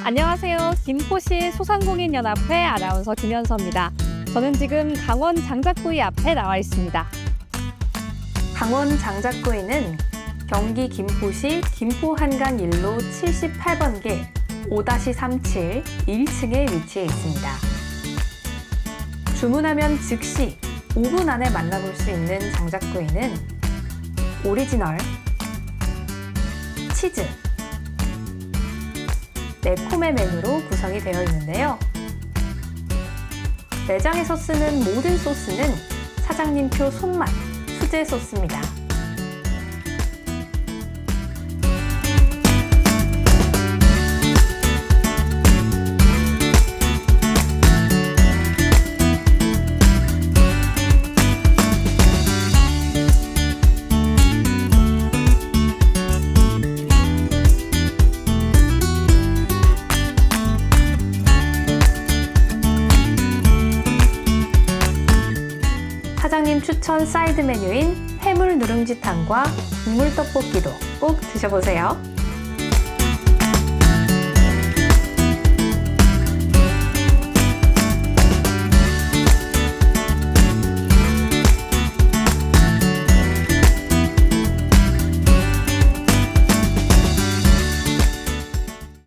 안녕하세요. 김포시 소상공인연합회 아나운서 김현서입니다. 저는 지금 강원 장작구이 앞에 나와 있습니다. 강원 장작구이는 경기 김포시 김포한강 일로 78번개 5-37 1층에 위치해 있습니다. 주문하면 즉시 5분 안에 만나볼 수 있는 장작구이는 오리지널, 치즈, 매콤의 메뉴로 구성이 되어 있는데요. 매장에서 쓰는 모든 소스는 사장님표 손맛 수제 소스입니다. 사장님 추천 사이드 메뉴인 해물 누룽지탕과 국물 떡볶이도 꼭 드셔보세요.